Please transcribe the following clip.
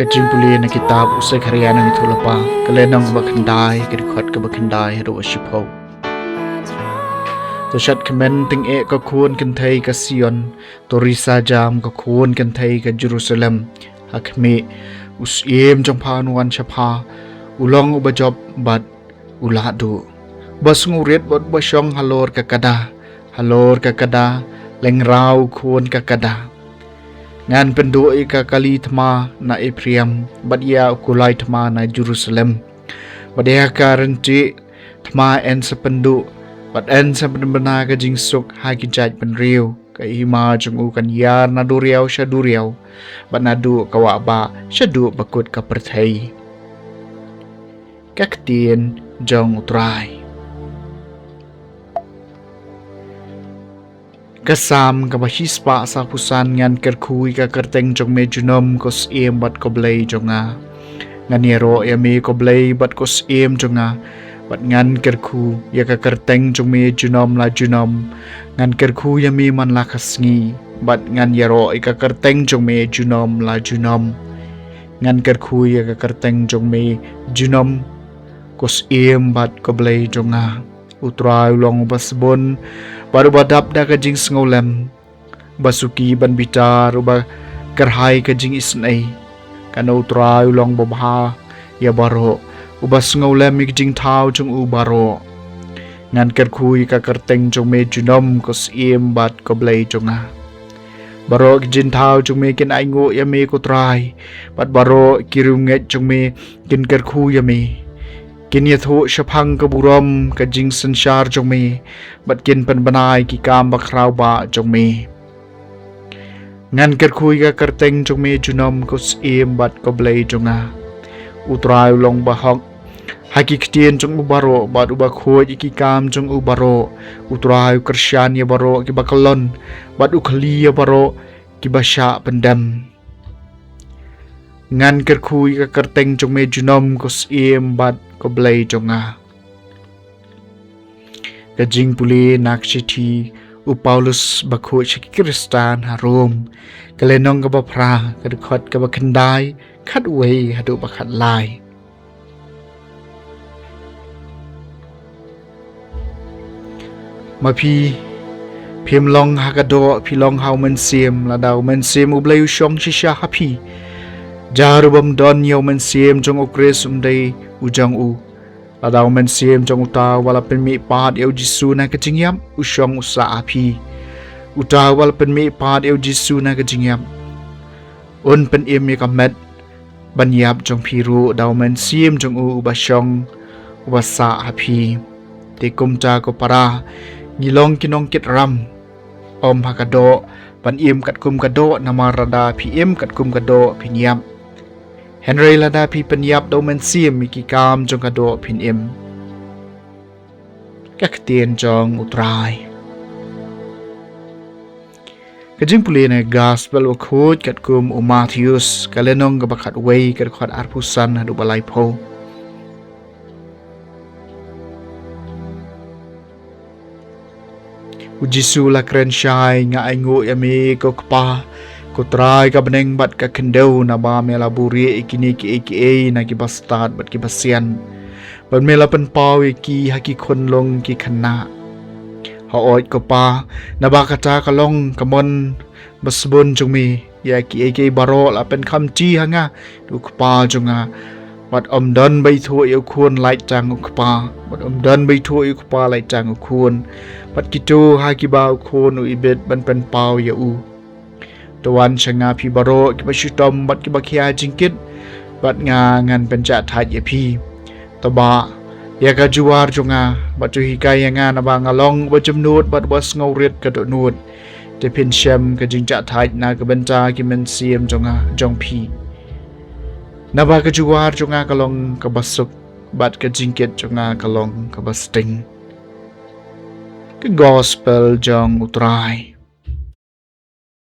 Kajing puli na kitab usai karya ng itulapa kalenang bakandai kirikot ka bakandai haro ashipo. To shat kamen ting e ka kuon kantay ka Sion, to risa jam ka kuon kantay ka Jerusalem, hakmi usim jang panuan siapa, ulong ubajob bat uladu. Bas ngurit bot basyong halor kakada, lengrau kuon kakada. Ngan pendoi ka kali thma na Ephraim, badia ukulai thma na Jerusalem. Badia ka renti thma en sa pendu, bat en sa penbena ka jingsuk haki jaj penriu, ka ima jung u kan yar na duriau sya duriau, bat nadu kawa ba sya du bakut ka perthai. Kaktien jong utrai. Kasam kabashispa sa pusan ngan kerkui ka kerteng jong mejunom kos iem bat koblay jonga. Ngan yero yami koblay bat kos iem jonga. Bat ngan kerku ya ka kerteng jong mejunom la junom. Ngan kerku yami man lakas ngi. Bat ngan yero ika kerteng jong mejunom la junom. Ngan kerku ya ka kerteng jong mejunom kos iem bat koblay jonga. Utrai ulong basbon baru badap da kajing sengolem basuki ban bitar uba kerhai kajing isnai kana utrai ulong babha ya baro uba sengolem kajing tau jung u baro ngan kerkui ka kerteng jung me junom kos iem bat koblay jonga baro kajing tau jung me kin aingo ya me kutrai bat baro kirunget jung me kin kerku ya me kin yathu shapang kaburam kajing sanshar jong me bat kin penbanai ki kam bakrau ba jong me ngan kerkui ka kerteng jong me junom kos iem bat koblay jonga utrai long bahok haki ktien jong ubaro bat uba khoi ki kam jong ubaro utrai kersyan ya baro ki bakalon bat ukhli ya baro ki basha pendam ngan kerkui ka kerteng jong me junom kos iem bat koblay jonga kajing puli nakshiti u Paulus bakho chiki Kristan harom kalenong ka bapra kadkhot ka bakhandai khat wei hadu bakhat lai mapi phim long hakado philong hau men sim la dau men sim u blai shong shisha happy jarubam don yo men sim jong okres umdai ujang u ladau men sim jong uta wala pen mi pat eu jisu na ka jingyam ushong usa api uta wala pen mi pat eu jisu na ka jingyam un pen im mi ka met banyap jong phiru dau men sim jong u bashong wasa api te kumta ko para ngilong kinong kit ram om hakado pan im kat kum kado namarada pi im kat kum kado pinyam Henry lada pi penyap do men sim mi ki kam jong kado pin im kak tien jong utrai kajing puli na gospel o khot kat kum o Matthews kalenong ka bakat wei kat khot arpusan hadu balai po ujisu la kren shai nga aingo yami ko kpa kutrai ka beneng bat ka kendau na ba mela buri ikini ki aka na ki bastad bat ki basian ban mela pen paw ki haki khon long ki khana ha oi ko pa na ba kata ka long kamon basbon jungmi ya ki aka baro la pen kham chi hanga du pa junga bat om don bai thu eu khun lai chang pa bat om don bai thu eu pa lai chang khun bat ki tu ha ki ba khun u ibet ban pen paw ya u Tuan shanga pi baro ki bashitom bat ki bakia jingkit bat nga ngan penca thaj ye pi toba ya ka juar jonga bat tu hikai nga na ba ngalong ba jumnut bat was ngaurit ka do nut te pin shem ka jingcha thaj na ka benta ki men siem jonga jong pi na ba ka juar jonga kalong ka basuk bat ka jingkit jonga kalong ka basting ka gospel jong utrai